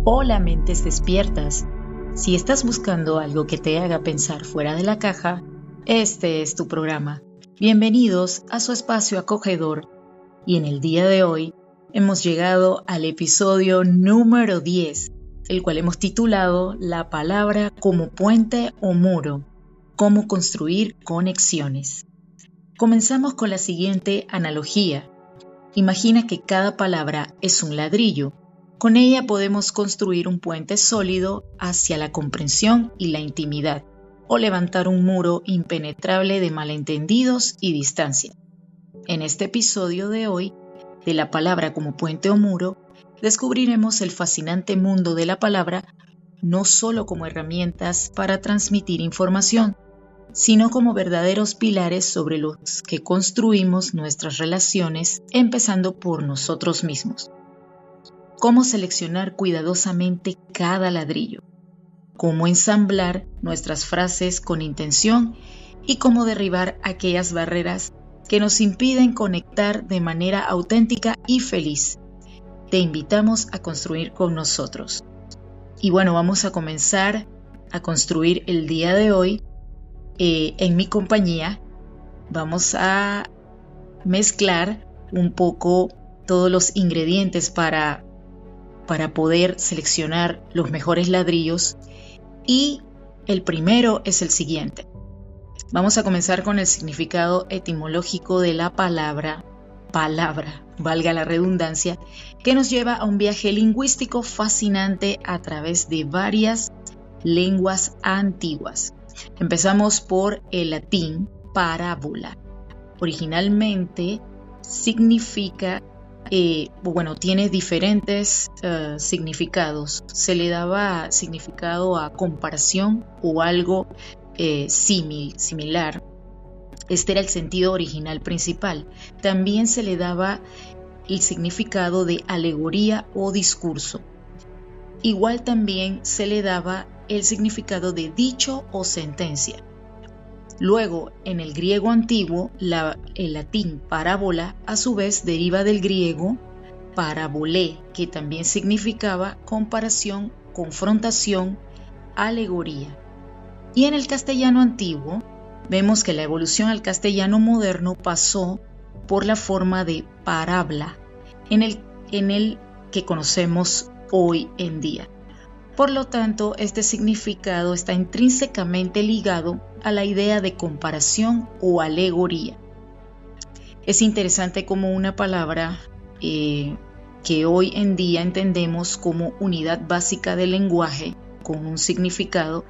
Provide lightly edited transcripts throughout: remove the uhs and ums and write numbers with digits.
Hola mentes despiertas. Si estás buscando algo que te haga pensar fuera de la caja, este es tu programa. Bienvenidos a su espacio acogedor. Y en el día de hoy hemos llegado al episodio número 10, el cual hemos titulado La palabra como puente o muro, cómo construir conexiones. Comenzamos con la siguiente analogía. Imagina que cada palabra es un ladrillo. Con ella podemos construir un puente sólido hacia la comprensión y la intimidad, o levantar un muro impenetrable de malentendidos y distancia. En este episodio de hoy, de la palabra como puente o muro, descubriremos el fascinante mundo de la palabra no solo como herramientas para transmitir información, sino como verdaderos pilares sobre los que construimos nuestras relaciones, empezando por nosotros mismos. Cómo seleccionar cuidadosamente cada ladrillo, cómo ensamblar nuestras frases con intención y cómo derribar aquellas barreras que nos impiden conectar de manera auténtica y feliz. Te invitamos a construir con nosotros. Y bueno, vamos a comenzar a construir el día de hoy en mi compañía. Vamos a mezclar un poco todos los ingredientes para poder seleccionar los mejores ladrillos, y el primero es el siguiente. Vamos a comenzar con el significado etimológico de la palabra, valga la redundancia, que nos lleva a un viaje lingüístico fascinante a través de varias lenguas antiguas. Empezamos por el latín parábola. Originalmente significa tiene diferentes significados. Se le daba significado a comparación o algo similar. Este era el sentido original principal. También se le daba el significado de alegoría o discurso. Igual también se le daba el significado de dicho o sentencia. Luego, en el griego antiguo, el latín parábola a su vez deriva del griego parabolé, que también significaba comparación, confrontación, alegoría. Y en el castellano antiguo, vemos que la evolución al castellano moderno pasó por la forma de parábola, en el que conocemos hoy en día. Por lo tanto, este significado está intrínsecamente ligado a la idea de comparación o alegoría. Es interesante cómo una palabra que hoy en día entendemos como unidad básica del lenguaje, con un significado,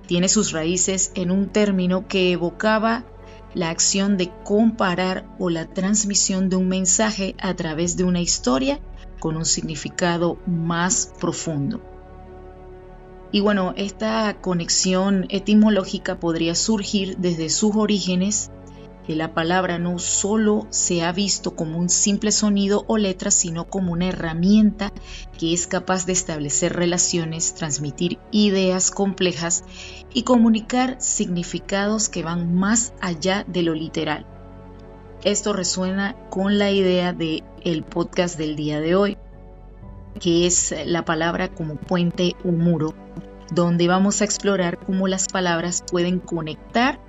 tiene sus raíces en un término que evocaba la acción de comparar o la transmisión de un mensaje a través de una historia con un significado más profundo. Y bueno, esta conexión etimológica podría surgir desde sus orígenes, que la palabra no solo se ha visto como un simple sonido o letra, sino como una herramienta que es capaz de establecer relaciones, transmitir ideas complejas y comunicar significados que van más allá de lo literal. Esto resuena con la idea del podcast del día de hoy, que es la palabra como puente o muro, donde vamos a explorar cómo las palabras pueden conectar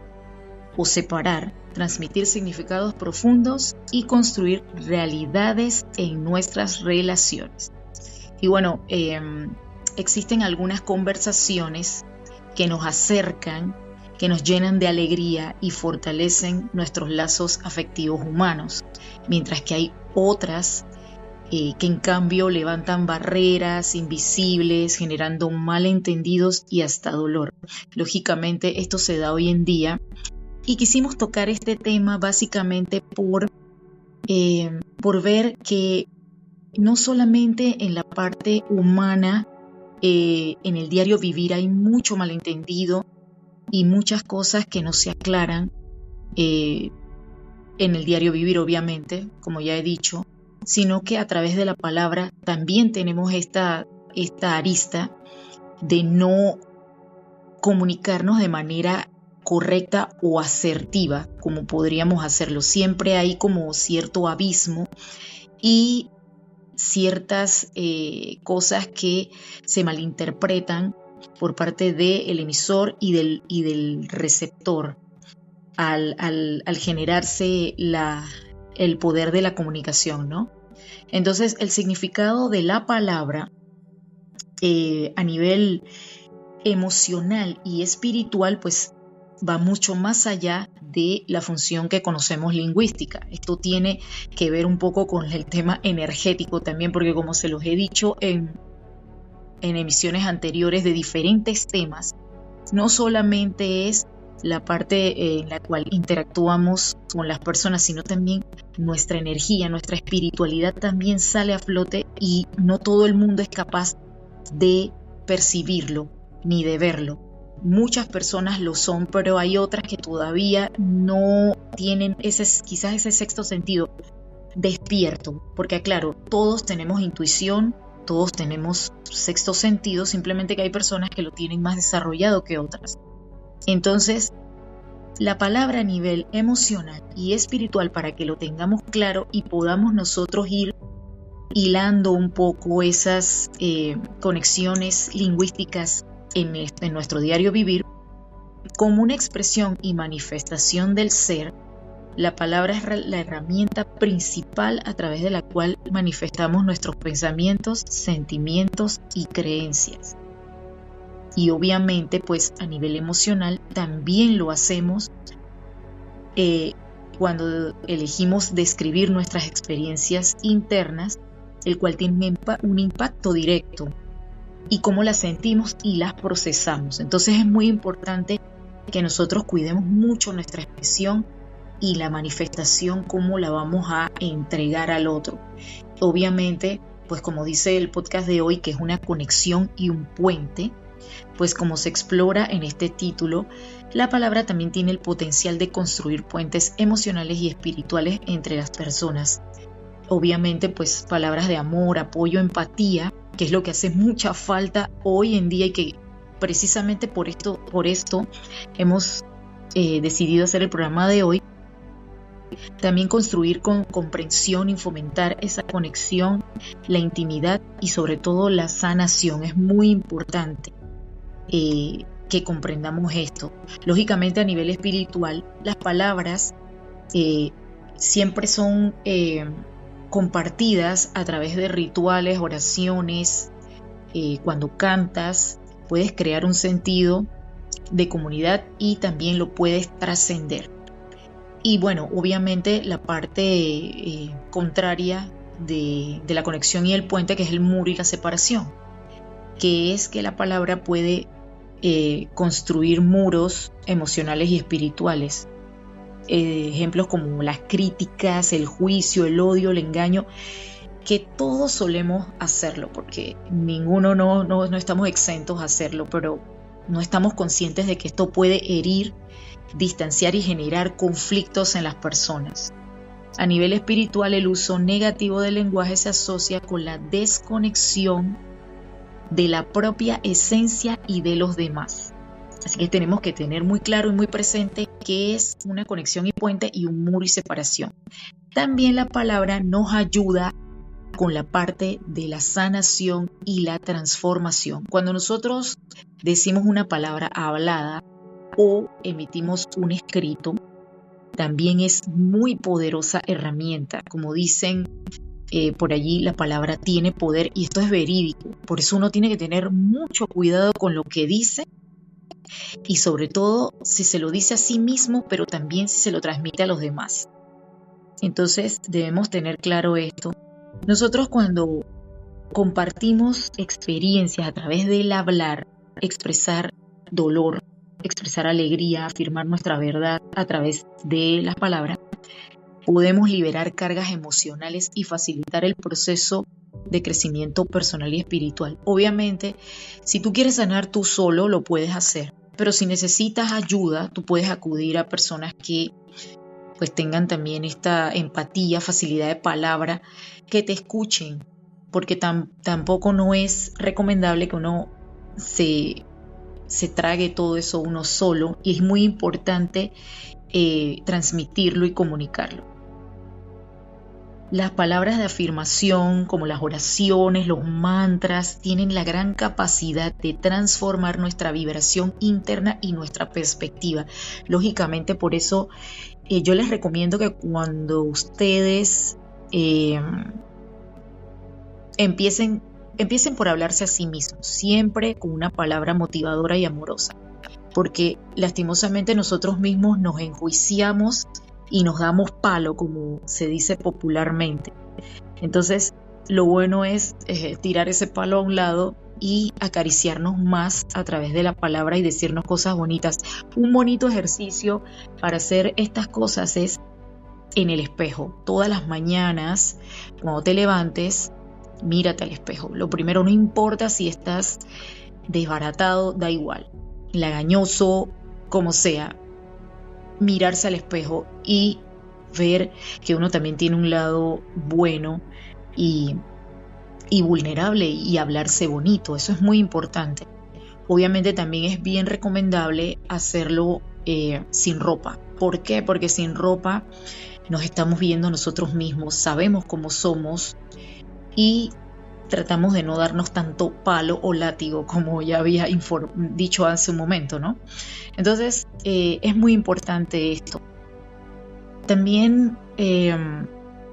o separar, transmitir significados profundos y construir realidades en nuestras relaciones. Y bueno, existen algunas conversaciones que nos acercan, que nos llenan de alegría y fortalecen nuestros lazos afectivos humanos, mientras que hay otras que en cambio levantan barreras invisibles, generando malentendidos y hasta dolor. Lógicamente esto se da hoy en día, y quisimos tocar este tema básicamente por ver que no solamente en la parte humana, en el diario vivir hay mucho malentendido y muchas cosas que no se aclaran en el diario vivir, obviamente, como ya he dicho, sino que a través de la palabra también tenemos esta arista de no comunicarnos de manera correcta o asertiva, como podríamos hacerlo. Siempre hay como cierto abismo, y ciertas cosas que se malinterpretan por parte del emisor y del receptor al generarse el poder de la comunicación, ¿no? Entonces, el significado de la palabra a nivel emocional y espiritual, pues va mucho más allá de la función que conocemos lingüística. Esto tiene que ver un poco con el tema energético también, porque como se los he dicho en emisiones anteriores de diferentes temas, no solamente es la parte en la cual interactuamos con las personas, sino también nuestra energía, nuestra espiritualidad también sale a flote y no todo el mundo es capaz de percibirlo ni de verlo. Muchas personas lo son, pero hay otras que todavía no tienen quizás ese sexto sentido despierto, porque claro, todos tenemos intuición, todos tenemos sexto sentido, simplemente que hay personas que lo tienen más desarrollado que otras. Entonces, la palabra a nivel emocional y espiritual, para que lo tengamos claro y podamos nosotros ir hilando un poco esas conexiones lingüísticas en nuestro diario vivir, como una expresión y manifestación del ser, la palabra es la herramienta principal a través de la cual manifestamos nuestros pensamientos, sentimientos y creencias. Y obviamente, pues a nivel emocional también lo hacemos cuando elegimos describir nuestras experiencias internas, el cual tiene un impacto directo y cómo las sentimos y las procesamos. Entonces es muy importante que nosotros cuidemos mucho nuestra expresión y la manifestación, cómo la vamos a entregar al otro. Obviamente, pues como dice el podcast de hoy, que es una conexión y un puente, pues como se explora en este título, la palabra también tiene el potencial de construir puentes emocionales y espirituales entre las personas. Obviamente, pues palabras de amor, apoyo, empatía, que es lo que hace mucha falta hoy en día y que precisamente por esto hemos decidido hacer el programa de hoy. También construir con comprensión y fomentar esa conexión, la intimidad y sobre todo la sanación. Es muy importante que comprendamos esto. Lógicamente a nivel espiritual, las palabras siempre son compartidas a través de rituales, oraciones. Cuando cantas, puedes crear un sentido de comunidad y también lo puedes trascender. Y bueno, obviamente la parte contraria de la conexión y el puente, que es el muro y la separación, que es que la palabra puede construir muros emocionales y espirituales. Ejemplos como las críticas, el juicio, el odio, el engaño, que todos solemos hacerlo, porque ninguno no estamos exentos a hacerlo, pero no estamos conscientes de que esto puede herir, distanciar y generar conflictos en las personas. A nivel espiritual, el uso negativo del lenguaje se asocia con la desconexión de la propia esencia y de los demás. Así que tenemos que tener muy claro y muy presente qué es una conexión y puente y un muro y separación. También la palabra nos ayuda con la parte de la sanación y la transformación. Cuando nosotros decimos una palabra hablada o emitimos un escrito, también es muy poderosa herramienta. Como dicen por allí, la palabra tiene poder y esto es verídico. Por eso uno tiene que tener mucho cuidado con lo que dice y sobre todo si se lo dice a sí mismo, pero también si se lo transmite a los demás. Entonces debemos tener claro esto. Nosotros cuando compartimos experiencias a través del hablar, expresar dolor, expresar alegría, afirmar nuestra verdad a través de las palabras, podemos liberar cargas emocionales y facilitar el proceso de crecimiento personal y espiritual. Obviamente, si tú quieres sanar tú solo, lo puedes hacer, pero si necesitas ayuda, tú puedes acudir a personas que pues tengan también esta empatía, facilidad de palabra, que te escuchen, porque tampoco no es recomendable que uno se trague todo eso uno solo y es muy importante transmitirlo y comunicarlo. Las palabras de afirmación, como las oraciones, los mantras, tienen la gran capacidad de transformar nuestra vibración interna y nuestra perspectiva. Lógicamente, por eso yo les recomiendo que cuando ustedes empiecen por hablarse a sí mismos, siempre con una palabra motivadora y amorosa, porque lastimosamente nosotros mismos nos enjuiciamos y nos damos palo, como se dice popularmente. Entonces, lo bueno es tirar ese palo a un lado y acariciarnos más a través de la palabra y decirnos cosas bonitas. Un bonito ejercicio para hacer estas cosas es en el espejo. Todas las mañanas, cuando te levantes, mírate al espejo. Lo primero, no importa si estás desbaratado, da igual, lagañoso, como sea, mirarse al espejo y ver que uno también tiene un lado bueno y vulnerable, y hablarse bonito. Eso es muy importante. Obviamente también es bien recomendable hacerlo sin ropa. ¿Por qué? Porque sin ropa nos estamos viendo nosotros mismos, sabemos cómo somos y tratamos de no darnos tanto palo o látigo, como ya había dicho hace un momento, ¿no? Entonces, es muy importante esto. También,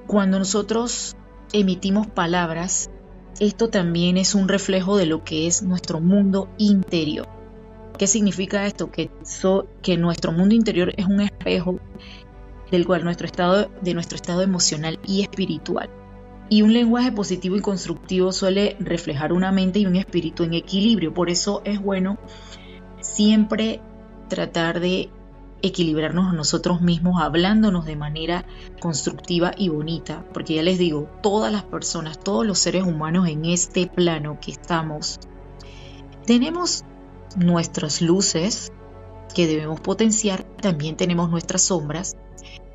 cuando nosotros emitimos palabras, esto también es un reflejo de lo que es nuestro mundo interior. ¿Qué significa esto? Que nuestro mundo interior es un espejo del cual nuestro estado emocional y espiritual. Y un lenguaje positivo y constructivo suele reflejar una mente y un espíritu en equilibrio. Por eso es bueno siempre tratar de equilibrarnos a nosotros mismos, hablándonos de manera constructiva y bonita. Porque ya les digo, todas las personas, todos los seres humanos en este plano que estamos, tenemos nuestras luces que debemos potenciar, también tenemos nuestras sombras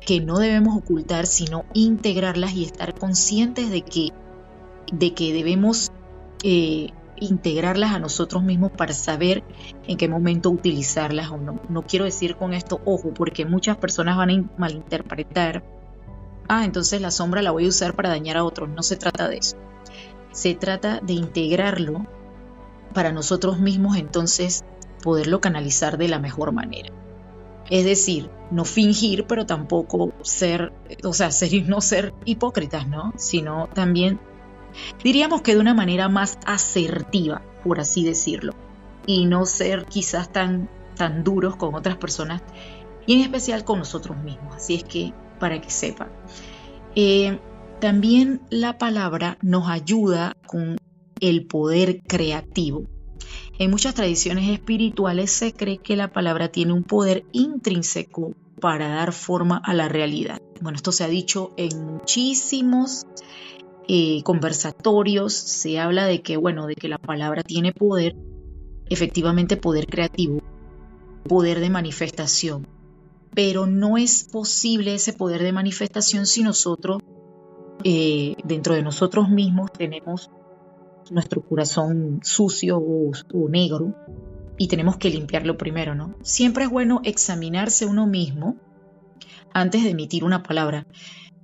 que no debemos ocultar, sino integrarlas y estar conscientes de que debemos integrarlas a nosotros mismos para saber en qué momento utilizarlas o no. No quiero decir con esto, ojo, porque muchas personas van a malinterpretar, entonces la sombra la voy a usar para dañar a otros. No se trata de eso. Se trata de integrarlo para nosotros mismos, entonces poderlo canalizar de la mejor manera. Es decir, no fingir, pero tampoco no ser hipócritas, ¿no? Sino también, diríamos que de una manera más asertiva, por así decirlo, y no ser quizás tan duros con otras personas, y en especial con nosotros mismos. Así es que, para que sepan. También la palabra nos ayuda con el poder creativo. En muchas tradiciones espirituales se cree que la palabra tiene un poder intrínseco para dar forma a la realidad. Bueno, esto se ha dicho en muchísimos conversatorios. Se habla de que la palabra tiene poder, efectivamente poder creativo, poder de manifestación. Pero no es posible ese poder de manifestación si nosotros, dentro de nosotros mismos, tenemos nuestro corazón sucio o negro, y tenemos que limpiarlo primero, ¿no? Siempre es bueno examinarse uno mismo antes de emitir una palabra,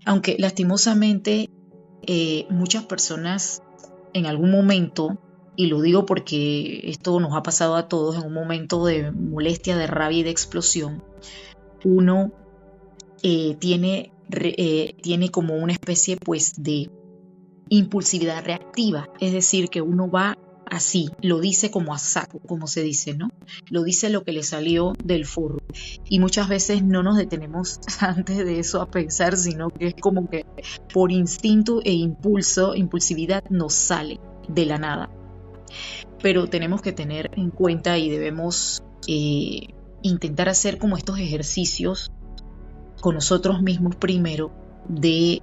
aunque lastimosamente muchas personas en algún momento, y lo digo porque esto nos ha pasado a todos, en un momento de molestia, de rabia y de explosión, uno tiene como una especie de impulsividad reactiva, es decir, que uno va así, lo dice como a saco, como se dice, ¿no? Lo dice lo que le salió del forro. Y muchas veces no nos detenemos antes de eso a pensar, sino que es como que por instinto e impulsividad nos sale de la nada. Pero tenemos que tener en cuenta y debemos intentar hacer como estos ejercicios con nosotros mismos primero de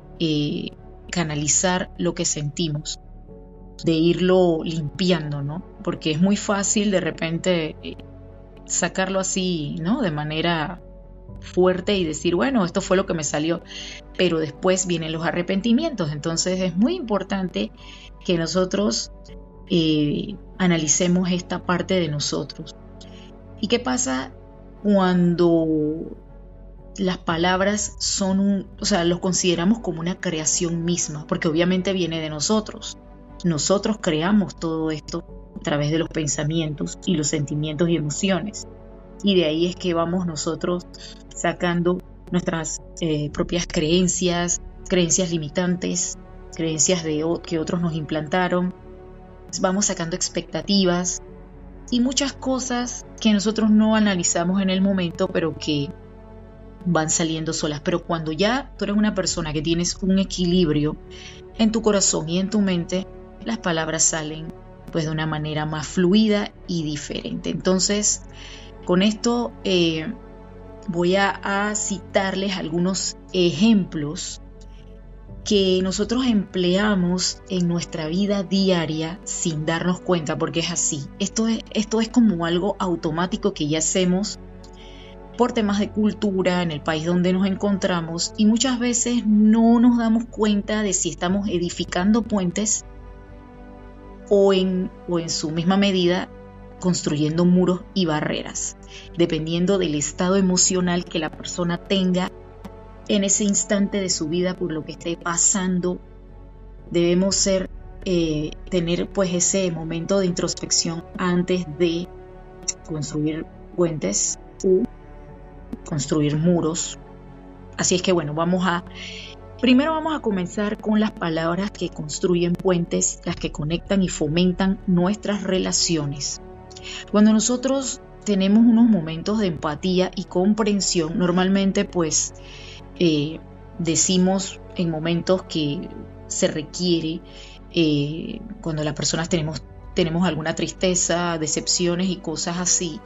canalizar lo que sentimos, de irlo limpiando, ¿no? Porque es muy fácil de repente sacarlo así, ¿no? De manera fuerte y decir, bueno, esto fue lo que me salió, pero después vienen los arrepentimientos. Entonces es muy importante que nosotros analicemos esta parte de nosotros. ¿Y qué pasa cuando las palabras son los consideramos como una creación misma, porque obviamente viene de nosotros. Nosotros creamos todo esto a través de los pensamientos y los sentimientos y emociones. Y de ahí es que vamos nosotros sacando nuestras propias creencias limitantes, creencias que otros nos implantaron. Vamos sacando expectativas y muchas cosas que nosotros no analizamos en el momento, pero que van saliendo solas. Pero cuando ya tú eres una persona que tienes un equilibrio en tu corazón y en tu mente, las palabras salen pues de una manera más fluida y diferente. Entonces, con esto voy a citarles algunos ejemplos que nosotros empleamos en nuestra vida diaria sin darnos cuenta, porque es así. Esto es como algo automático que ya hacemos por temas de cultura en el país donde nos encontramos, y muchas veces no nos damos cuenta de si estamos edificando puentes o en su misma medida construyendo muros y barreras, dependiendo del estado emocional que la persona tenga en ese instante de su vida por lo que esté pasando. Debemos tener pues ese momento de introspección antes de construir puentes o construir muros. Así es que bueno, primero vamos a comenzar con las palabras que construyen puentes, las que conectan y fomentan nuestras relaciones. Cuando nosotros tenemos unos momentos de empatía y comprensión, normalmente pues decimos en momentos que se requiere, cuando las personas tenemos alguna tristeza, decepciones y cosas así,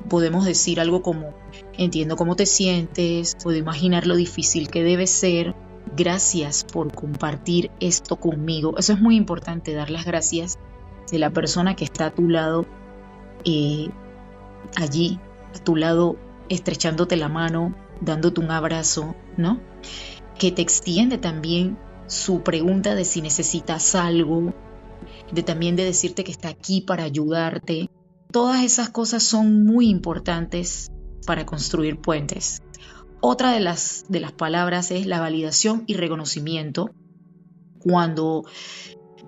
podemos decir algo como: entiendo cómo te sientes, puedo imaginar lo difícil que debe ser, gracias por compartir esto conmigo. Eso es muy importante, dar las gracias de la persona que está a tu lado, allí, a tu lado, estrechándote la mano, dándote un abrazo, ¿no? Que te extiende también su pregunta de si necesitas algo, también de decirte que está aquí para ayudarte. Todas esas cosas son muy importantes para construir puentes. Otra de las palabras es la validación y reconocimiento. Cuando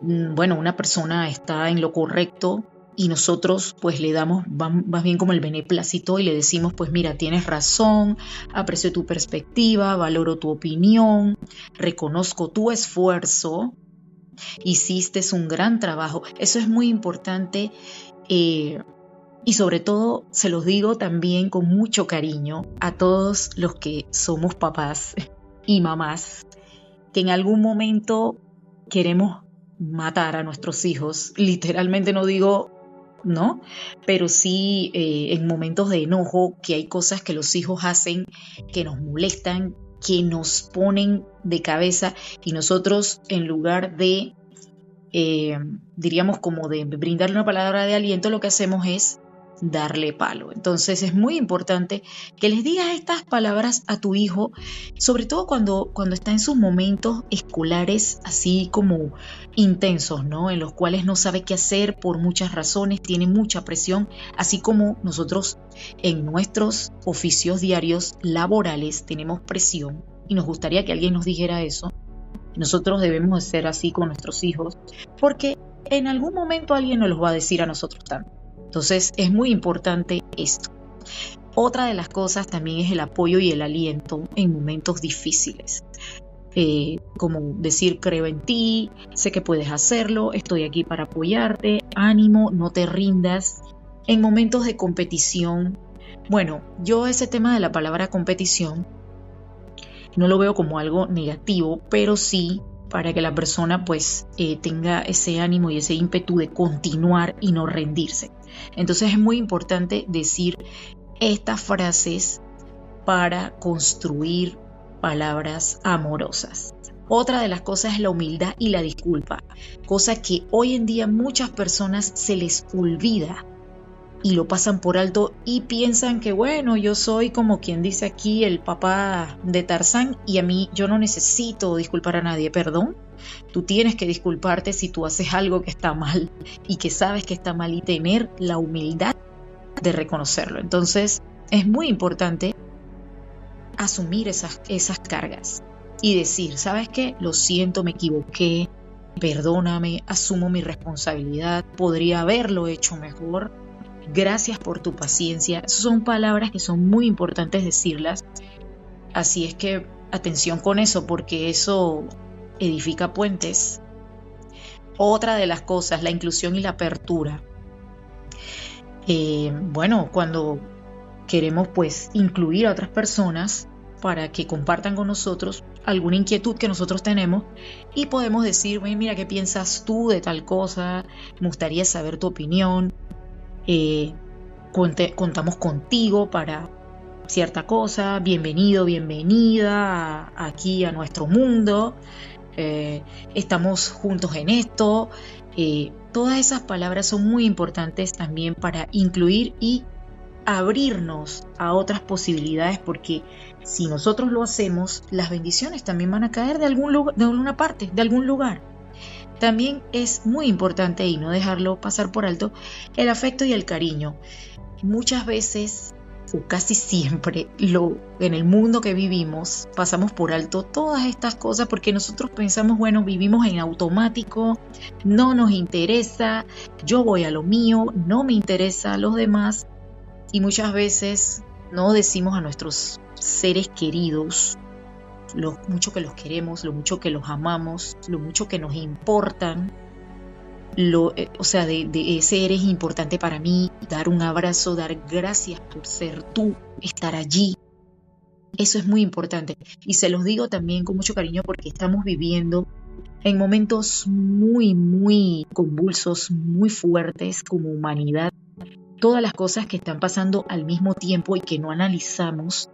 una persona está en lo correcto y nosotros pues le damos más bien como el beneplácito y le decimos: pues mira, tienes razón, aprecio tu perspectiva, valoro tu opinión, reconozco tu esfuerzo, hiciste un gran trabajo. Eso es muy importante, y sobre todo se los digo también con mucho cariño a todos los que somos papás y mamás, que en algún momento queremos matar a nuestros hijos. Literalmente no digo, ¿no? Pero sí en momentos de enojo, que hay cosas que los hijos hacen que nos molestan, que nos ponen de cabeza, y nosotros, en lugar de, diríamos, como de brindarle una palabra de aliento, lo que hacemos es darle palo. Entonces es muy importante que les digas estas palabras a tu hijo, sobre todo cuando está en sus momentos escolares así como intensos, ¿no? En los cuales no sabe qué hacer por muchas razones, tiene mucha presión, así como nosotros en nuestros oficios diarios laborales tenemos presión y nos gustaría que alguien nos dijera eso. Nosotros debemos ser así con nuestros hijos, porque en algún momento alguien nos los va a decir a nosotros también. Entonces es muy importante esto. Otra de las cosas también es el apoyo y el aliento en momentos difíciles. Como decir: creo en ti, sé que puedes hacerlo, estoy aquí para apoyarte, ánimo, no te rindas. En momentos de competición, bueno, yo ese tema de la palabra competición no lo veo como algo negativo, pero sí para que la persona pues tenga ese ánimo y ese ímpetu de continuar y no rendirse. Entonces es muy importante decir estas frases para construir palabras amorosas. Otra de las cosas es la humildad y la disculpa, cosa que hoy en día muchas personas se les olvida y lo pasan por alto y piensan que bueno, yo soy como quien dice aquí el papá de Tarzán y a mí yo no necesito disculpar a nadie. Perdón, tú tienes que disculparte si tú haces algo que está mal y que sabes que está mal, y tener la humildad de reconocerlo. Entonces es muy importante asumir esas cargas y decir, ¿sabes qué? Lo siento, me equivoqué, perdóname, asumo mi responsabilidad, podría haberlo hecho mejor, gracias por tu paciencia. Son palabras que son muy importantes decirlas, así es que atención con eso, porque eso edifica puentes. Otra de las cosas, la inclusión y la apertura. Bueno, cuando queremos pues incluir a otras personas para que compartan con nosotros alguna inquietud que nosotros tenemos y podemos decir, mira, ¿qué piensas tú de tal cosa? Me gustaría saber tu opinión. Contamos contigo para cierta cosa. Bienvenido, bienvenida aquí a nuestro mundo. Estamos juntos en esto. Todas esas palabras son muy importantes también para incluir y abrirnos a otras posibilidades, porque si nosotros lo hacemos, las bendiciones también van a caer de algún lugar, de alguna parte, de algún lugar. También es muy importante, y no dejarlo pasar por alto, el afecto y el cariño. Muchas veces, o casi siempre, en el mundo que vivimos, pasamos por alto todas estas cosas porque nosotros pensamos, bueno, vivimos en automático, no nos interesa, yo voy a lo mío, no me interesa a los demás. Y muchas veces no decimos a nuestros seres queridos lo mucho que los queremos, lo mucho que los amamos, lo mucho que nos importan. O sea, de ese eres importante para mí, dar un abrazo, dar gracias por ser tú, estar allí. Eso es muy importante. Y se los digo también con mucho cariño porque estamos viviendo en momentos muy, muy convulsos, muy fuertes como humanidad. Todas las cosas que están pasando al mismo tiempo y que no analizamos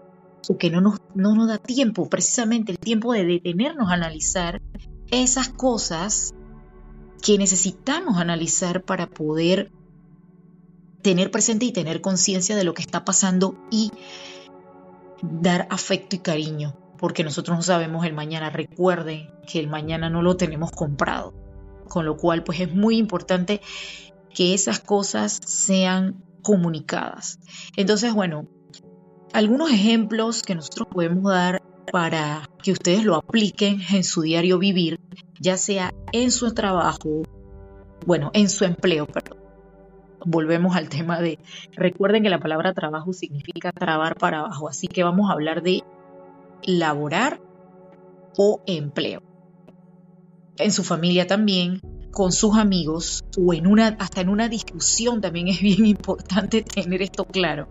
o que no nos da tiempo, precisamente el tiempo de detenernos a analizar esas cosas que necesitamos analizar para poder tener presente y tener conciencia de lo que está pasando y dar afecto y cariño, porque nosotros no sabemos el mañana. Recuerden que el mañana no lo tenemos comprado, con lo cual pues es muy importante que esas cosas sean comunicadas. Entonces, bueno, algunos ejemplos que nosotros podemos dar para que ustedes lo apliquen en su diario vivir, ya sea en su trabajo, bueno, en su empleo, perdón. Volvemos al tema recuerden que la palabra trabajo significa trabar para abajo, así que vamos a hablar de laborar o empleo. En su familia también, con sus amigos o hasta en una discusión también es bien importante tener esto claro.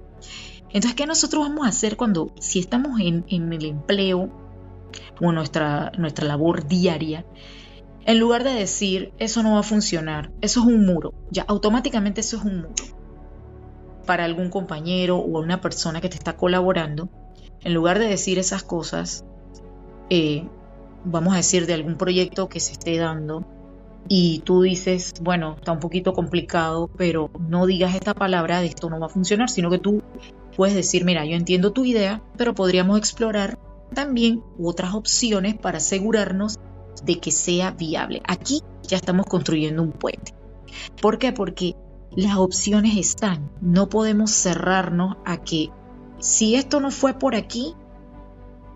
Entonces, ¿qué nosotros vamos a hacer si estamos en el empleo o nuestra labor diaria? En lugar de decir, eso no va a funcionar, eso es un muro, ya automáticamente eso es un muro para algún compañero o una persona que te está colaborando, en lugar de decir esas cosas, vamos a decir de algún proyecto que se esté dando, y tú dices, bueno, está un poquito complicado, pero no digas esta palabra de esto no va a funcionar, sino que tú puedes decir, mira, yo entiendo tu idea, pero podríamos explorar también otras opciones para asegurarnos de que sea viable. Aquí ya estamos construyendo un puente. ¿Por qué? Porque las opciones están. No podemos cerrarnos a que si esto no fue por aquí,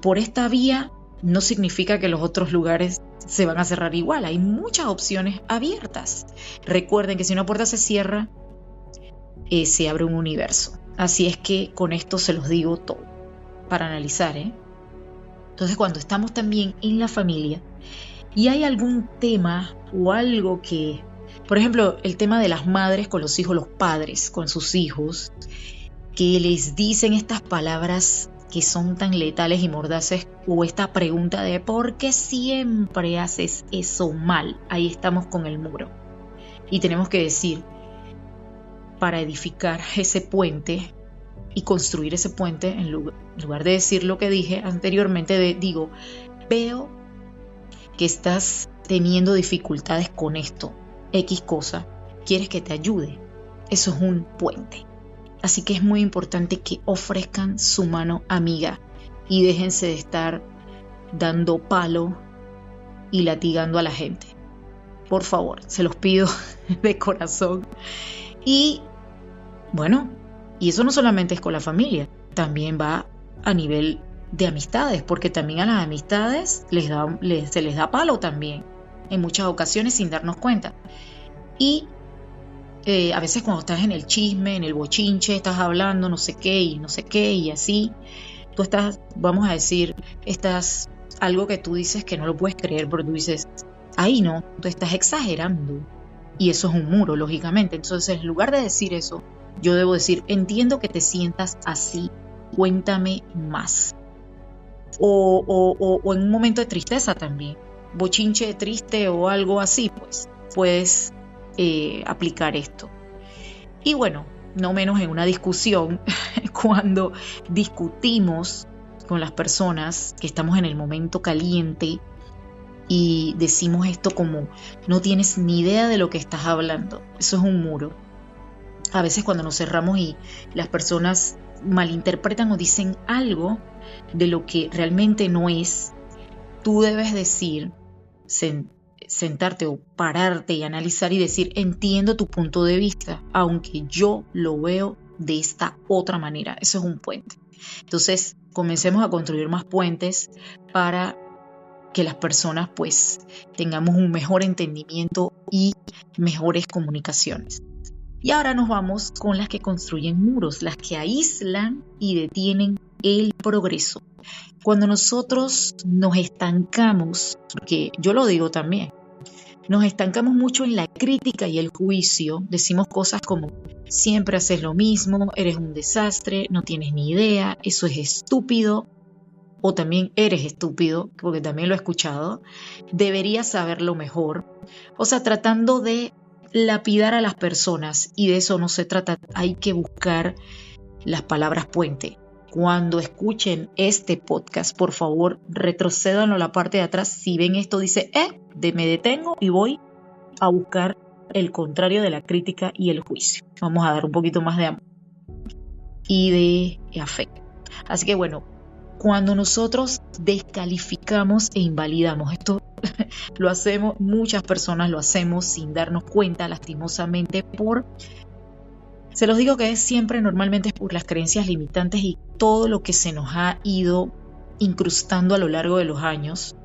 por esta vía, no significa que los otros lugares se van a cerrar igual. Hay muchas opciones abiertas. Recuerden que si una puerta se cierra, se abre un universo. Así es que con esto se los digo todo para analizar, Entonces, cuando estamos también en la familia y hay algún tema o algo que, por ejemplo, el tema de las madres con los hijos, los padres con sus hijos, que les dicen estas palabras que son tan letales y mordaces, o esta pregunta de ¿por qué siempre haces eso mal? Ahí estamos con el muro. Y tenemos que decir, para edificar ese puente y construir ese puente, en lugar de decir lo que dije anteriormente, digo, veo que estás teniendo dificultades con esto, X cosa, ¿quieres que te ayude? Eso es un puente. Así que es muy importante que ofrezcan su mano amiga y déjense de estar dando palo y latigando a la gente. Por favor, se los pido de corazón. Y bueno, y eso no solamente es con la familia, también va a nivel de amistades, porque también a las amistades se les da palo también, en muchas ocasiones sin darnos cuenta. Y a veces cuando estás en el chisme, en el bochinche, estás hablando no sé qué y así, tú estás, vamos a decir, estás algo que tú dices que no lo puedes creer, pero tú dices, ahí no, tú estás exagerando. Y eso es un muro, lógicamente. Entonces, en lugar de decir eso, yo debo decir, entiendo que te sientas así, cuéntame más. O en un momento de tristeza también, bochinche triste o algo así, pues puedes aplicar esto. Y bueno, no menos en una discusión, cuando discutimos con las personas que estamos en el momento caliente y decimos esto como no tienes ni idea de lo que estás hablando. Eso es un muro. A veces cuando nos cerramos y las personas malinterpretan o dicen algo de lo que realmente no es, tú debes decir, sentarte o pararte y analizar y decir, entiendo tu punto de vista, aunque yo lo veo de esta otra manera. Eso es un puente. Entonces, comencemos a construir más puentes para que las personas pues tengamos un mejor entendimiento y mejores comunicaciones. Y ahora nos vamos con las que construyen muros, las que aíslan y detienen el progreso. Cuando nosotros nos estancamos, porque yo lo digo también, nos estancamos mucho en la crítica y el juicio, decimos cosas como siempre haces lo mismo, eres un desastre, no tienes ni idea, eso es estúpido, o también eres estúpido, porque también lo he escuchado, deberías saberlo mejor. O sea, tratando de lapidar a las personas, y de eso no se trata, hay que buscar las palabras puente. Cuando escuchen este podcast, por favor, retrocédanlo a la parte de atrás. Si ven esto, dice, me detengo y voy a buscar el contrario de la crítica y el juicio. Vamos a dar un poquito más de amor y de afecto. Así que bueno, cuando nosotros descalificamos e invalidamos, esto lo hacemos, muchas personas lo hacemos sin darnos cuenta, lastimosamente, se los digo que es siempre, normalmente es por las creencias limitantes y todo lo que se nos ha ido incrustando a lo largo de los años,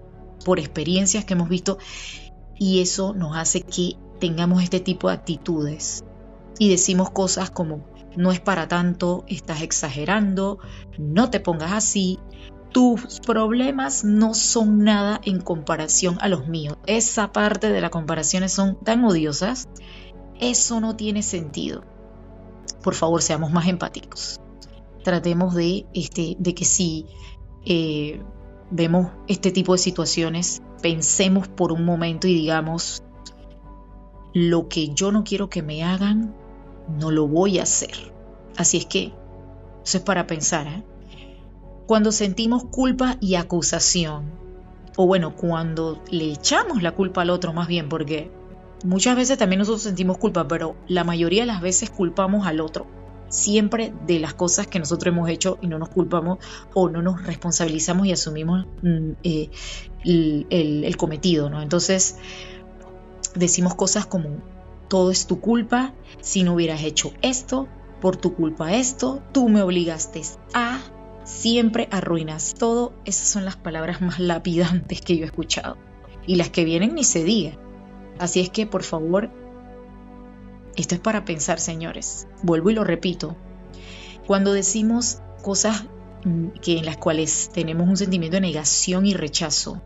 por experiencias que hemos visto, y eso nos hace que tengamos este tipo de actitudes y decimos cosas como, no es para tanto, estás exagerando, no te pongas así, tus problemas no son nada en comparación a los míos. Esa parte de las comparaciones son tan odiosas, eso no tiene sentido. Por favor, seamos más empáticos. Tratemos de que si vemos este tipo de situaciones, pensemos por un momento y digamos, lo que yo no quiero que me hagan, no lo voy a hacer. Así es que, eso es para pensar, Cuando sentimos culpa y acusación, o bueno, cuando le echamos la culpa al otro más bien, porque muchas veces también nosotros sentimos culpa, pero la mayoría de las veces culpamos al otro, siempre de las cosas que nosotros hemos hecho y no nos culpamos o no nos responsabilizamos y asumimos el cometido, ¿no? Entonces, decimos cosas como, todo es tu culpa, si no hubieras hecho esto, por tu culpa esto, tú me obligaste a, siempre arruinas todo. Esas son las palabras más lapidantes que yo he escuchado. Y las que vienen ni se diga. Así es que, por favor, esto es para pensar, señores. Vuelvo y lo repito. Cuando decimos cosas en las cuales tenemos un sentimiento de negación y rechazo,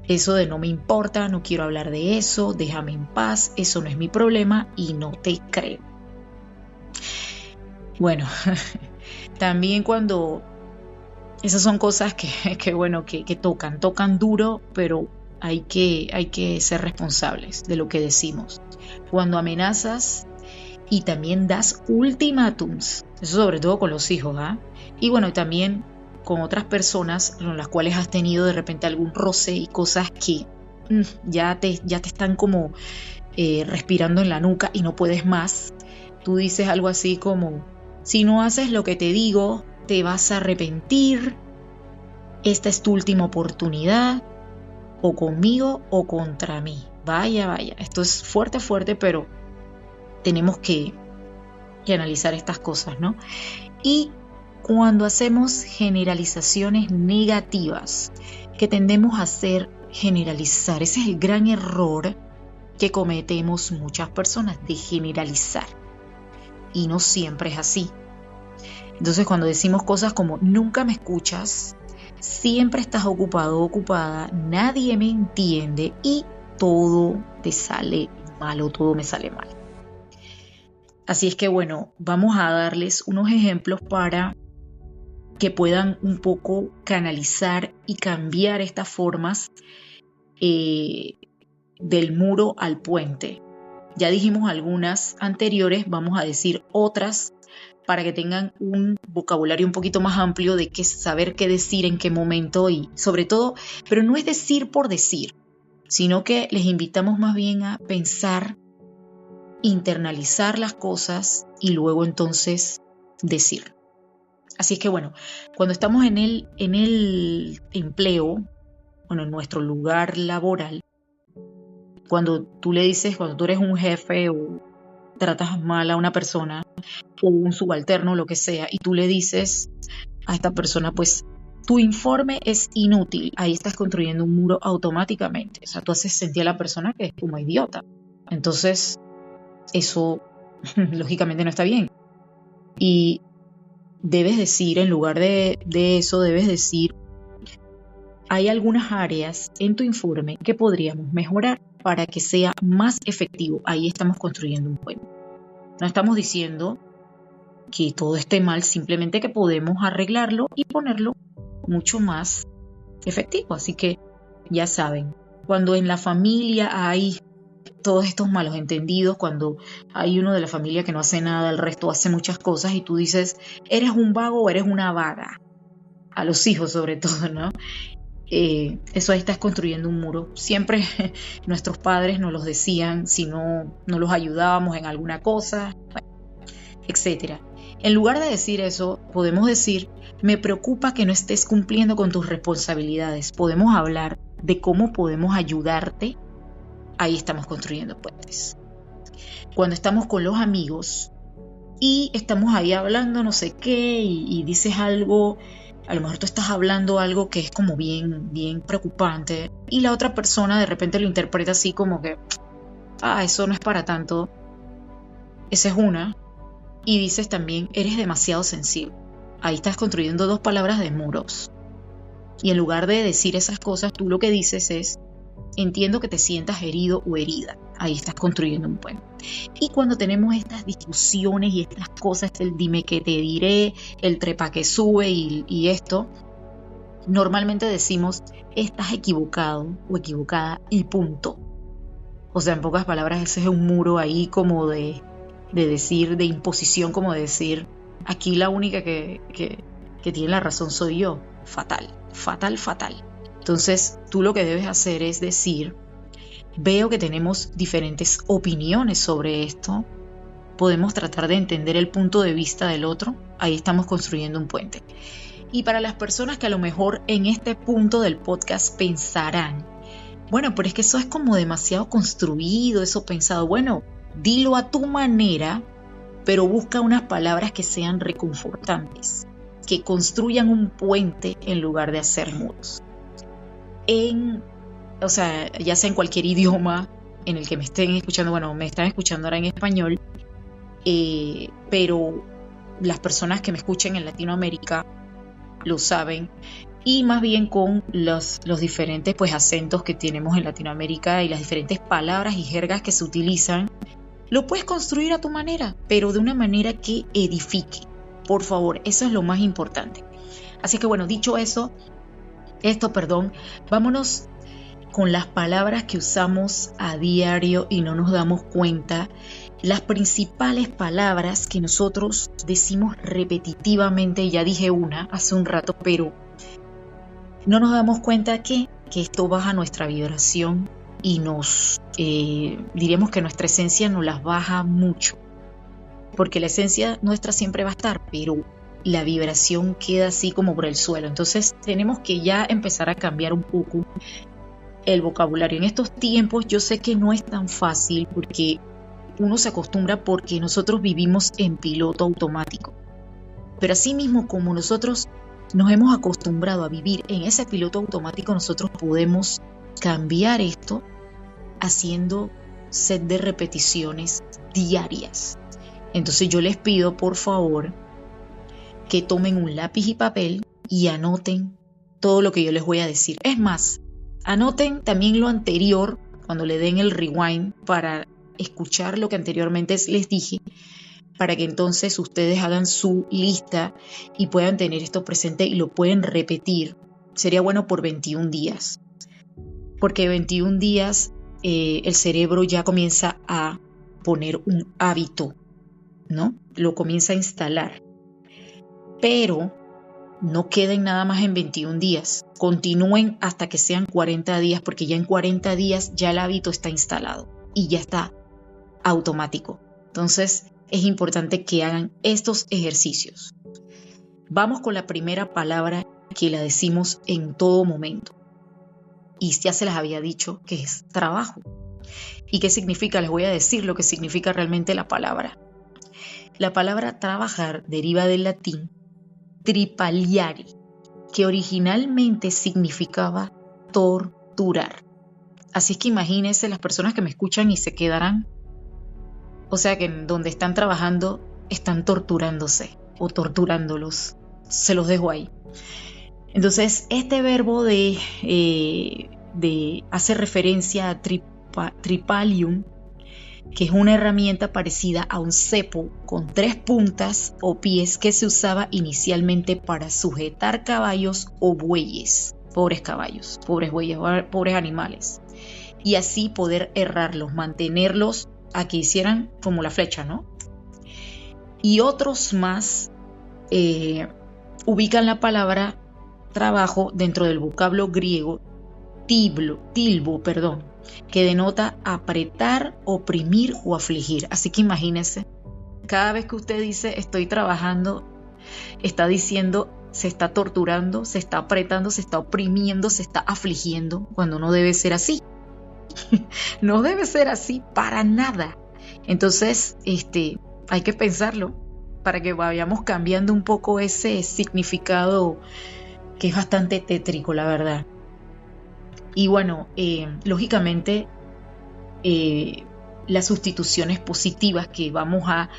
eso de no me importa, no quiero hablar de eso, déjame en paz, eso no es mi problema y no te creo. Bueno, también cuando esas son cosas que tocan duro, pero hay que ser responsables de lo que decimos. Cuando amenazas y también das ultimátums, eso sobre todo con los hijos, y bueno, también con otras personas con las cuales has tenido de repente algún roce y cosas que ya te están como respirando en la nuca y no puedes más. Tú dices algo así como, si no haces lo que te digo, te vas a arrepentir, esta es tu última oportunidad, o conmigo o contra mí. Vaya, esto es fuerte, pero tenemos que analizar estas cosas, ¿no? Y Cuando hacemos generalizaciones negativas, que tendemos a hacer generalizar, ese es el gran error que cometemos muchas personas, de generalizar. Y no siempre es así. Entonces, cuando decimos cosas como nunca me escuchas, siempre estás ocupado o ocupada, nadie me entiende y todo te sale mal o todo me sale mal. Así es que bueno, vamos a darles unos ejemplos para que puedan un poco canalizar y cambiar estas formas del muro al puente. Ya dijimos algunas anteriores, vamos a decir otras para que tengan un vocabulario un poquito más amplio de saber qué decir en qué momento y sobre todo, pero no es decir por decir, sino que les invitamos más bien a pensar, internalizar las cosas y luego entonces decir. Así es que bueno, cuando estamos en el empleo, en nuestro lugar laboral, cuando tú eres un jefe o tratas mal a una persona o un subalterno, lo que sea, y tú le dices a esta persona, pues tu informe es inútil, ahí estás construyendo un muro automáticamente. O sea, tú haces sentir a la persona que es como idiota. Entonces, eso lógicamente no está bien. Y debes decir, en lugar de eso, debes decir, hay algunas áreas en tu informe que podríamos mejorar para que sea más efectivo. Ahí estamos construyendo un puente. No estamos diciendo que todo esté mal, simplemente que podemos arreglarlo y ponerlo mucho más efectivo. Así que ya saben, cuando en la familia hay todos estos malos entendidos, cuando hay uno de la familia que no hace nada, el resto hace muchas cosas y tú dices, eres un vago o eres una vaga, a los hijos sobre todo, ¿no? Eso ahí estás construyendo un muro. Siempre nuestros padres nos los decían si no los ayudábamos en alguna cosa, etc. En lugar de decir eso, podemos decir, me preocupa que no estés cumpliendo con tus responsabilidades. Podemos hablar de cómo podemos ayudarte. Ahí estamos construyendo puentes. Cuando estamos con los amigos y estamos ahí hablando no sé qué y dices algo, a lo mejor tú estás hablando algo que es como bien preocupante y la otra persona de repente lo interpreta así como que, eso no es para tanto. Esa es una. Y dices también, eres demasiado sensible. Ahí estás construyendo dos palabras de muros. Y en lugar de decir esas cosas, tú lo que dices es, entiendo que te sientas herido o herida. Ahí estás construyendo un puente. Y cuando tenemos estas discusiones y estas cosas, el dime que te diré, el trepa que sube y esto, normalmente decimos, estás equivocado o equivocada y punto. O sea, en pocas palabras, ese es un muro ahí como de decir, de imposición, como de decir, aquí la única que tiene la razón soy yo. Fatal. Entonces, tú lo que debes hacer es decir, veo que tenemos diferentes opiniones sobre esto, podemos tratar de entender el punto de vista del otro, ahí estamos construyendo un puente. Y para las personas que a lo mejor en este punto del podcast pensarán, bueno, pero es que eso es como demasiado construido, eso pensado, bueno, dilo a tu manera, pero busca unas palabras que sean reconfortantes, que construyan un puente en lugar de hacer muros. Ya sea en cualquier idioma en el que me estén escuchando, bueno, me están escuchando ahora en español, pero las personas que me escuchen en Latinoamérica lo saben, y más bien con los diferentes acentos que tenemos en Latinoamérica y las diferentes palabras y jergas que se utilizan, lo puedes construir a tu manera, pero de una manera que edifique. Por favor, eso es lo más importante. Así que bueno, dicho vámonos con las palabras que usamos a diario y no nos damos cuenta, las principales palabras que nosotros decimos repetitivamente. Ya dije una hace un rato, pero no nos damos cuenta que esto baja nuestra vibración y diríamos que nuestra esencia nos las baja mucho, porque la esencia nuestra siempre va a estar, pero la vibración queda así como por el suelo. Entonces tenemos que ya empezar a cambiar un poco el vocabulario. En estos tiempos yo sé que no es tan fácil porque uno se acostumbra, porque nosotros vivimos en piloto automático. Pero asimismo, como nosotros nos hemos acostumbrado a vivir en ese piloto automático, nosotros podemos cambiar esto haciendo set de repeticiones diarias. Entonces yo les pido, por favor, que tomen un lápiz y papel y anoten todo lo que yo les voy a decir. Es más, anoten también lo anterior cuando le den el rewind para escuchar lo que anteriormente les dije, para que entonces ustedes hagan su lista y puedan tener esto presente y lo pueden repetir. Sería bueno por 21 días, porque 21 días el cerebro ya comienza a poner un hábito, ¿no? Lo comienza a instalar. Pero no queden nada más en 21 días. Continúen hasta que sean 40 días, porque ya en 40 días ya el hábito está instalado y ya está automático. Entonces, es importante que hagan estos ejercicios. Vamos con la primera palabra que la decimos en todo momento. Y ya se las había dicho, que es trabajo. ¿Y qué significa? Les voy a decir lo que significa realmente la palabra. La palabra trabajar deriva del latín tripaliare, que originalmente significaba torturar. Así es que imagínense las personas que me escuchan y se quedarán. O sea que en donde están trabajando están torturándose o torturándolos. Se los dejo ahí. Entonces, este verbo de hace referencia a tripalium, que es una herramienta parecida a un cepo con 3 puntas o pies que se usaba inicialmente para sujetar caballos o bueyes. Pobres caballos, pobres bueyes, pobres animales. Y así poder herrarlos, mantenerlos a que hicieran como la flecha, ¿no? Y otros más ubican la palabra trabajo dentro del vocablo griego tilbo, que denota apretar, oprimir o afligir. Así que imagínense, cada vez que usted dice estoy trabajando, está diciendo se está torturando, se está apretando, se está oprimiendo, se está afligiendo, cuando no debe ser así. No debe ser así para nada. Entonces, hay que pensarlo para que vayamos cambiando un poco ese significado que es bastante tétrico, la verdad. Y bueno, lógicamente, las sustituciones positivas que vamos a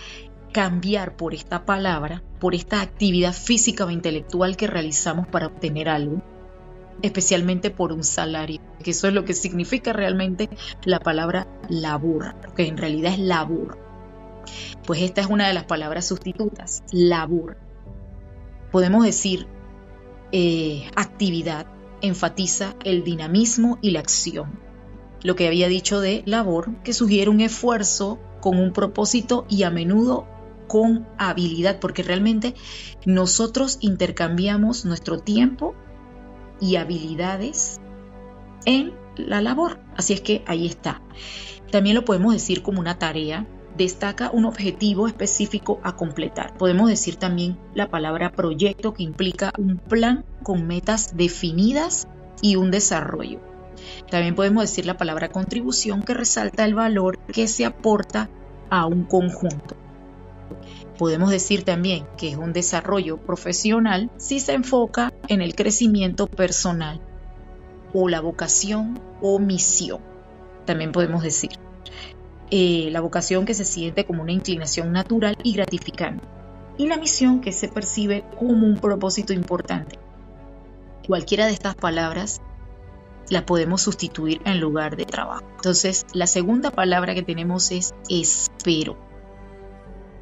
cambiar por esta palabra, por esta actividad física o intelectual que realizamos para obtener algo, especialmente por un salario, que eso es lo que significa realmente la palabra labor, que en realidad es labor. Pues esta es una de las palabras sustitutas, labor. Podemos decir actividad, enfatiza el dinamismo y la acción. Lo que había dicho de labor, que sugiere un esfuerzo con un propósito y a menudo con habilidad, porque realmente nosotros intercambiamos nuestro tiempo y habilidades en la labor. Así es que ahí está. También lo podemos decir como una tarea. Destaca un objetivo específico a completar. Podemos decir también la palabra proyecto, que implica un plan con metas definidas y un desarrollo. También podemos decir la palabra contribución, que resalta el valor que se aporta a un conjunto. Podemos decir también que es un desarrollo profesional si se enfoca en el crecimiento personal o la vocación o misión. También podemos decir la vocación, que se siente como una inclinación natural y gratificante, y la misión, que se percibe como un propósito importante. Cualquiera de estas palabras la podemos sustituir en lugar de trabajo. Entonces, la segunda palabra que tenemos es espero.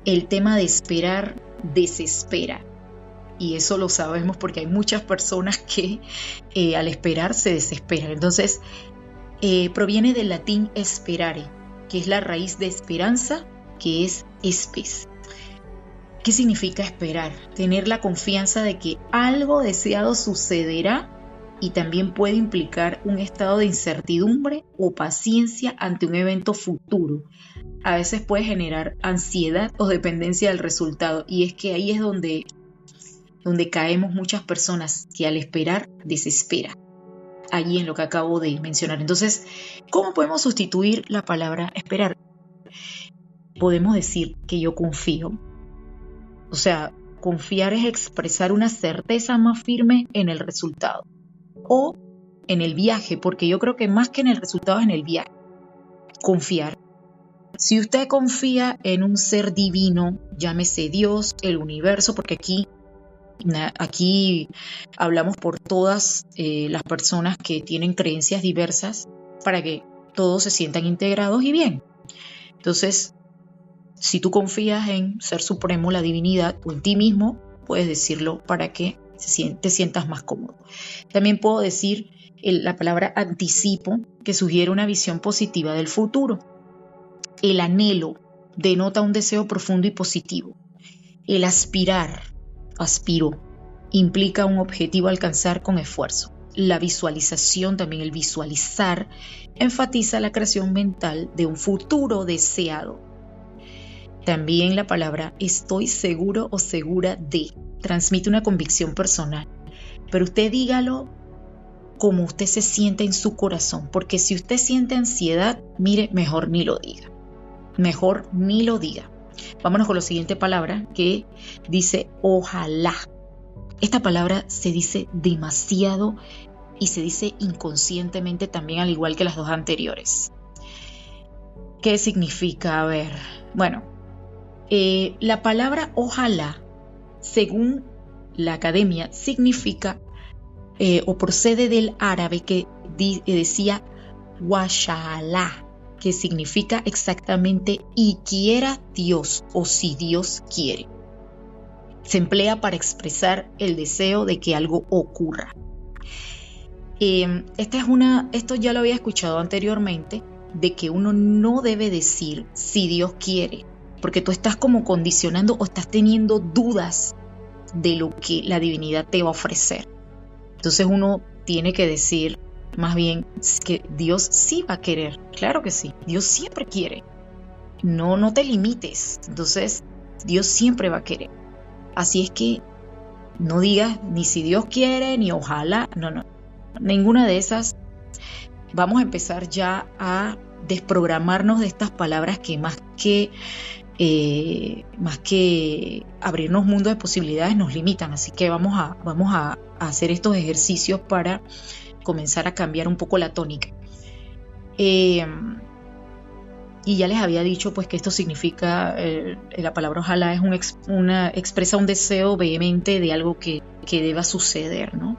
El tema de esperar desespera, y eso lo sabemos porque hay muchas personas que al esperar se desesperan. Entonces, proviene del latín esperare, que es la raíz de esperanza, que es espes. ¿Qué significa esperar? Tener la confianza de que algo deseado sucederá, y también puede implicar un estado de incertidumbre o paciencia ante un evento futuro. A veces puede generar ansiedad o dependencia del resultado, y es que ahí es donde caemos muchas personas, que al esperar desespera. Allí en lo que acabo de mencionar. Entonces, ¿cómo podemos sustituir la palabra esperar? Podemos decir que yo confío. O sea, confiar es expresar una certeza más firme en el resultado o en el viaje, porque yo creo que más que en el resultado es en el viaje. Confiar. Si usted confía en un ser divino, llámese Dios, el universo, porque aquí hablamos por todas las personas que tienen creencias diversas para que todos se sientan integrados y bien. Entonces, si tú confías en Ser Supremo, la divinidad, o en ti mismo, puedes decirlo para que te sientas más cómodo. También puedo decir la palabra anticipo, que sugiere una visión positiva del futuro. El anhelo denota un deseo profundo y positivo. El aspiro, implica un objetivo a alcanzar con esfuerzo. La visualización, también el visualizar, enfatiza la creación mental de un futuro deseado. También la palabra estoy seguro o segura de transmite una convicción personal, pero usted dígalo como usted se siente en su corazón, porque si usted siente ansiedad, mire, mejor ni lo diga. Mejor ni lo diga. Vámonos con la siguiente palabra que dice ojalá. Esta palabra se dice demasiado y se dice inconscientemente también, al igual que las dos anteriores. ¿Qué significa? A ver, bueno, la palabra ojalá, según la academia, significa o procede del árabe que decía washallah, que significa exactamente y quiera Dios o si Dios quiere. Se emplea para expresar el deseo de que algo ocurra. Esto ya lo había escuchado anteriormente, de que uno no debe decir si Dios quiere, porque tú estás como condicionando o estás teniendo dudas de lo que la divinidad te va a ofrecer. Entonces uno tiene que decir más bien que Dios sí va a querer. Claro que sí, Dios siempre quiere. No te limites. Entonces Dios siempre va a querer. Así es que no digas ni si Dios quiere, ni ojalá. No. Ninguna de esas. Vamos a empezar ya a desprogramarnos de estas palabras que más que abrirnos mundos de posibilidades nos limitan. Así que vamos a hacer estos ejercicios para comenzar a cambiar un poco la tónica. Y ya les había dicho pues que esto significa, la palabra ojalá es expresa un deseo vehemente de algo que deba suceder, ¿no?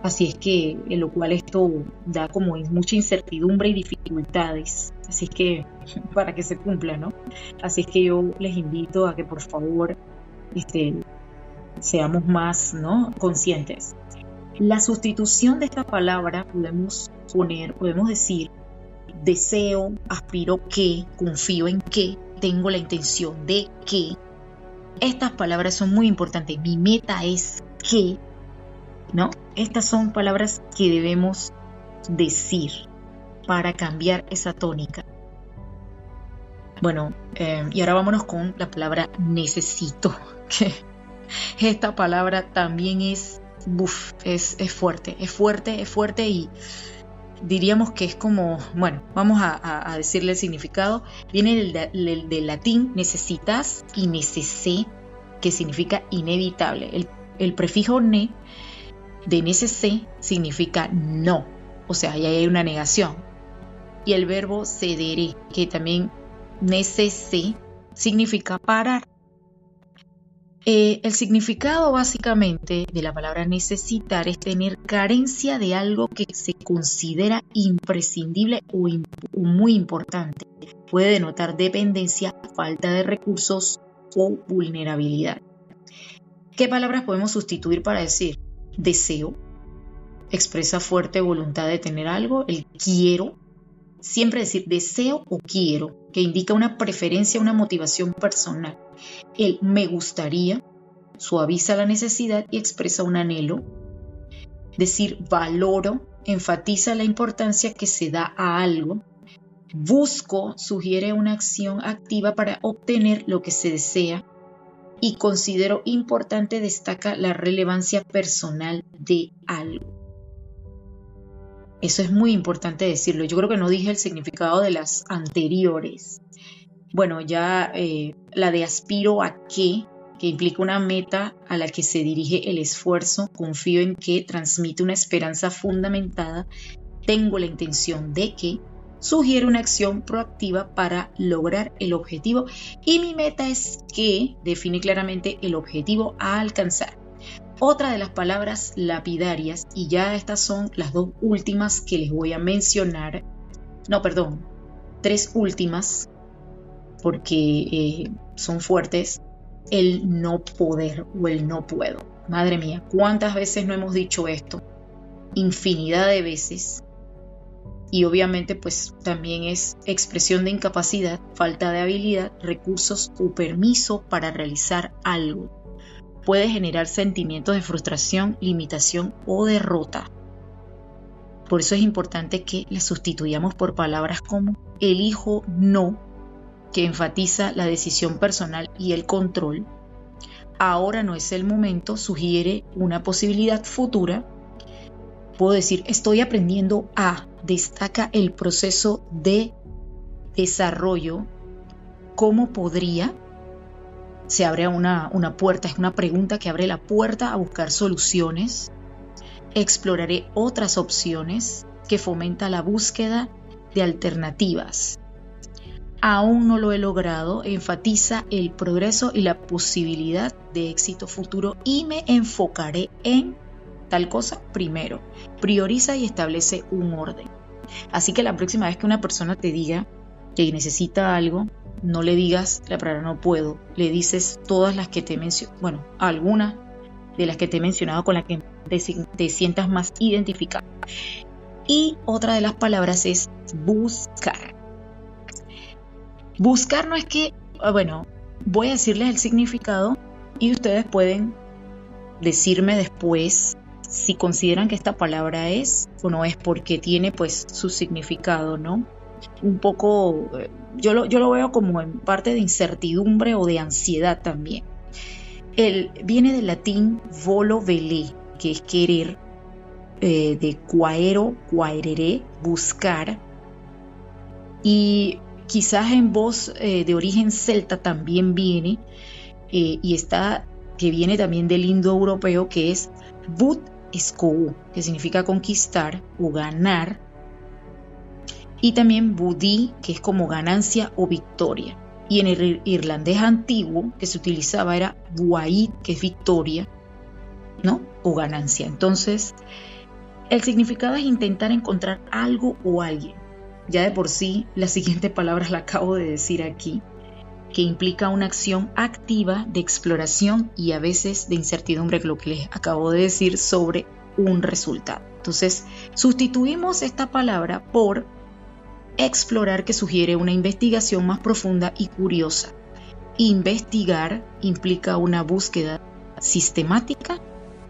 Así es que, en lo cual esto da como mucha incertidumbre y dificultades. Así es que, para que se cumpla, ¿no? Así es que yo les invito a que por favor seamos más, ¿no?, conscientes. La sustitución de esta palabra podemos decir deseo, aspiro que, confío en que, tengo la intención de que. Estas palabras son muy importantes. Mi meta es que, ¿no? Estas son palabras que debemos decir para cambiar esa tónica. Bueno, y ahora vámonos con la palabra necesito, que esta palabra también es fuerte y diríamos que es como, bueno, vamos a decirle el significado. Viene del latín necesitas y necessé, que significa inevitable. El prefijo ne de necessé significa no, o sea, ahí hay una negación. Y el verbo cedere, que también necessé, significa parar. El significado básicamente de la palabra necesitar es tener carencia de algo que se considera imprescindible o muy importante. Puede denotar dependencia, falta de recursos o vulnerabilidad. ¿Qué palabras podemos sustituir para decir? Deseo, expresa fuerte voluntad de tener algo. El quiero, siempre decir deseo o quiero, que indica una preferencia, una motivación personal. El me gustaría suaviza la necesidad y expresa un anhelo. Decir valoro enfatiza la importancia que se da a algo. Busco sugiere una acción activa para obtener lo que se desea. Y considero importante destaca la relevancia personal de algo. Eso es muy importante decirlo. Yo creo que no dije el significado de las anteriores. Bueno, ya la de aspiro a qué, que implica una meta a la que se dirige el esfuerzo. Confío en que transmite una esperanza fundamentada. Tengo la intención de que sugiere una acción proactiva para lograr el objetivo y mi meta es que define claramente el objetivo a alcanzar. Otra de las palabras lapidarias, y ya estas son las dos últimas que les voy a mencionar, tres últimas porque son fuertes, el no poder o el no puedo. Madre mía, ¿cuántas veces no hemos dicho esto? Infinidad de veces. Y obviamente pues también es expresión de incapacidad, falta de habilidad, recursos o permiso para realizar algo. Puede generar sentimientos de frustración, limitación o derrota. Por eso es importante que las sustituyamos por palabras como elijo no, que enfatiza la decisión personal y el control. Ahora no es el momento, sugiere una posibilidad futura. Puedo decir estoy aprendiendo a, destaca el proceso de desarrollo. ¿Cómo podría? Se abre una puerta, es una pregunta que abre la puerta a buscar soluciones. Exploraré otras opciones, que fomenta la búsqueda de alternativas. Aún no lo he logrado, enfatiza el progreso y la posibilidad de éxito futuro y me enfocaré en tal cosa primero. Prioriza y establece un orden. Así que la próxima vez que una persona te diga que necesita algo, no le digas la palabra no puedo, le dices todas las que te menciono, algunas de las que te he mencionado con las que te sientas más identificado. Y otra de las palabras es buscar. Buscar no es que, voy a decirles el significado y ustedes pueden decirme después si consideran que esta palabra es o no es, porque tiene pues su significado, ¿no? Un poco, yo lo veo como en parte de incertidumbre o de ansiedad también. Viene del latín volo vele, que es querer, de quaero, quaerere, buscar, y quizás en voz de origen celta también viene, y está, que viene también del indoeuropeo, que es bud escou, que significa conquistar o ganar, y también budí, que es como ganancia o victoria. Y en el irlandés antiguo que se utilizaba era buaid, que es victoria, ¿no? O ganancia. Entonces, el significado es intentar encontrar algo o alguien. Ya de por sí, la siguiente palabra la acabo de decir aquí, que implica una acción activa de exploración y a veces de incertidumbre, lo que les acabo de decir, sobre un resultado. Entonces, sustituimos esta palabra por explorar, que sugiere una investigación más profunda y curiosa. Investigar implica una búsqueda sistemática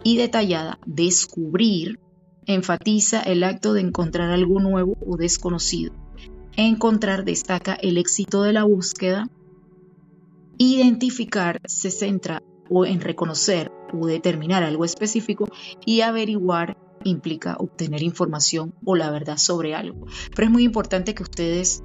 y detallada. Descubrir enfatiza el acto de encontrar algo nuevo o desconocido. Encontrar destaca el éxito de la búsqueda. Identificar se centra en reconocer o determinar algo específico, y averiguar implica obtener información o la verdad sobre algo. Pero es muy importante que ustedes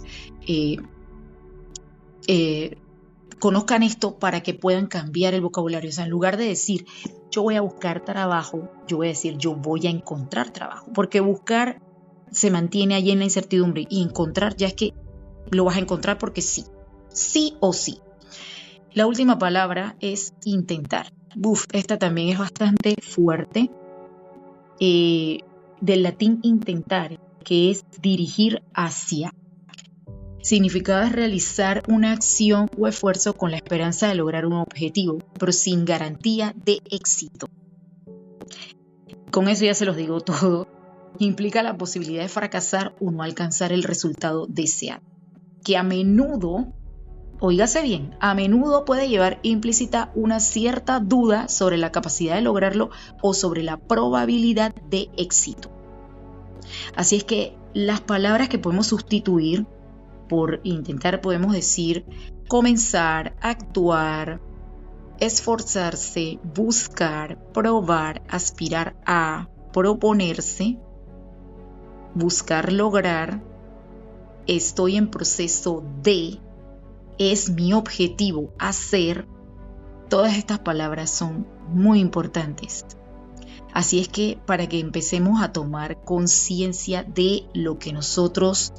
conozcan esto para que puedan cambiar el vocabulario. O sea, en lugar de decir yo voy a buscar trabajo, yo voy a decir yo voy a encontrar trabajo, porque buscar se mantiene allí en la incertidumbre, y encontrar ya es que lo vas a encontrar porque sí o sí. La última palabra es intentar. Esta también es bastante fuerte. Del latín intentar, que es dirigir hacia. Significado es realizar una acción o esfuerzo con la esperanza de lograr un objetivo, pero sin garantía de éxito. Con eso ya se los digo todo. Implica la posibilidad de fracasar o no alcanzar el resultado deseado, que a menudo, oígase bien, a menudo puede llevar implícita una cierta duda sobre la capacidad de lograrlo o sobre la probabilidad de éxito. Así es que las palabras que podemos sustituir por intentar, podemos decir comenzar, actuar, esforzarse, buscar, probar, aspirar a, proponerse, buscar lograr, estoy en proceso de, es mi objetivo hacer, Todas estas palabras son muy importantes. Así es que para que empecemos a tomar conciencia de lo que nosotros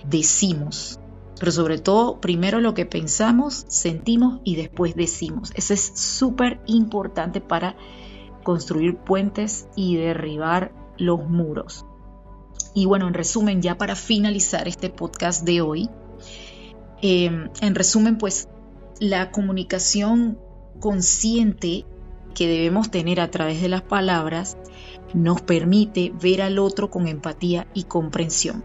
decimos, pero sobre todo primero lo que pensamos, sentimos y después decimos. Eso es súper importante para construir puentes y derribar los muros. Y bueno, en resumen, ya para finalizar este podcast de hoy, en resumen, pues la comunicación consciente que debemos tener a través de las palabras nos permite ver al otro con empatía y comprensión.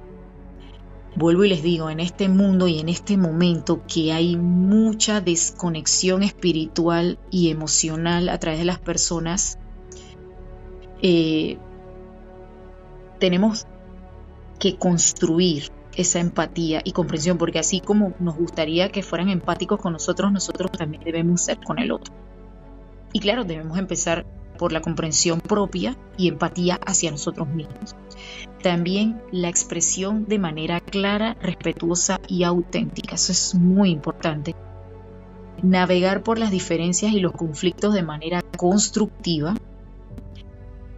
Vuelvo y les digo, en este mundo y en este momento que hay mucha desconexión espiritual y emocional a través de las personas, tenemos que construir esa empatía y comprensión, porque así como nos gustaría que fueran empáticos con nosotros, nosotros también debemos ser con el otro. Y claro, debemos empezar por la comprensión propia y empatía hacia nosotros mismos. También la expresión de manera clara, respetuosa y auténtica. Eso es muy importante. Navegar por las diferencias y los conflictos de manera constructiva.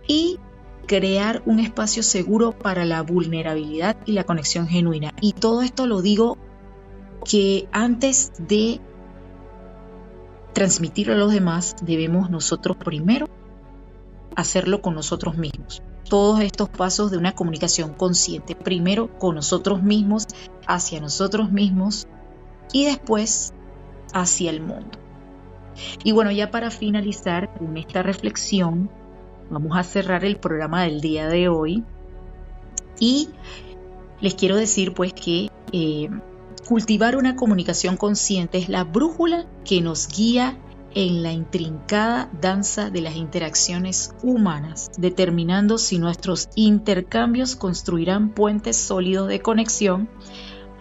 Y crear un espacio seguro para la vulnerabilidad y la conexión genuina. Y todo esto lo digo que antes de transmitirlo a los demás, debemos nosotros primero hacerlo con nosotros mismos. Todos estos pasos de una comunicación consciente, primero con nosotros mismos, hacia nosotros mismos y después hacia el mundo. Y bueno, ya para finalizar con esta reflexión, vamos a cerrar el programa del día de hoy y les quiero decir pues que cultivar una comunicación consciente es la brújula que nos guía en la intrincada danza de las interacciones humanas, determinando si nuestros intercambios construirán puentes sólidos de conexión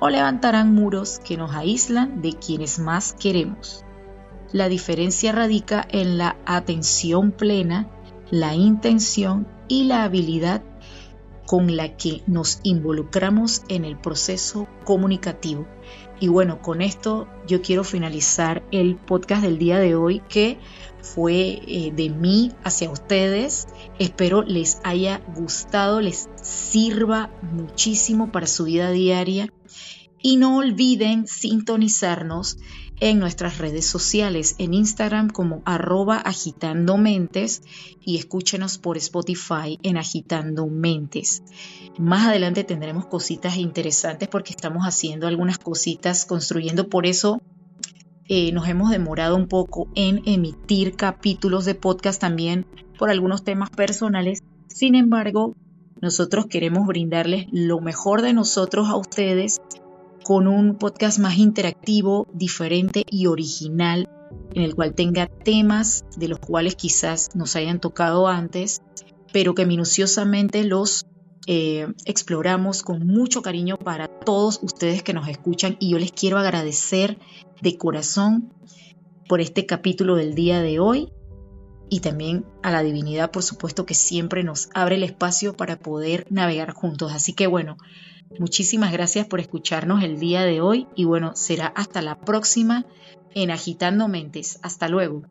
o levantarán muros que nos aíslan de quienes más queremos. La diferencia radica en la atención plena, la intención y la habilidad con la que nos involucramos en el proceso comunicativo. Y bueno, con esto yo quiero finalizar el podcast del día de hoy, que fue de mí hacia ustedes. Espero les haya gustado, les sirva muchísimo para su vida diaria. Y no olviden sintonizarnos en nuestras redes sociales, en Instagram como @agitandomentes y escúchenos por Spotify en Agitando Mentes. Más adelante tendremos cositas interesantes porque estamos haciendo algunas cositas, construyendo, por eso nos hemos demorado un poco en emitir capítulos de podcast también por algunos temas personales. Sin embargo, nosotros queremos brindarles lo mejor de nosotros a ustedes con un podcast más interactivo, diferente y original, en el cual tenga temas de los cuales quizás nos hayan tocado antes, pero que minuciosamente los exploramos con mucho cariño para todos ustedes que nos escuchan. Y yo les quiero agradecer de corazón por este capítulo del día de hoy, y también a la divinidad, por supuesto, que siempre nos abre el espacio para poder navegar juntos. Así que bueno, muchísimas gracias por escucharnos el día de hoy y bueno, será hasta la próxima en Agitando Mentes. Hasta luego.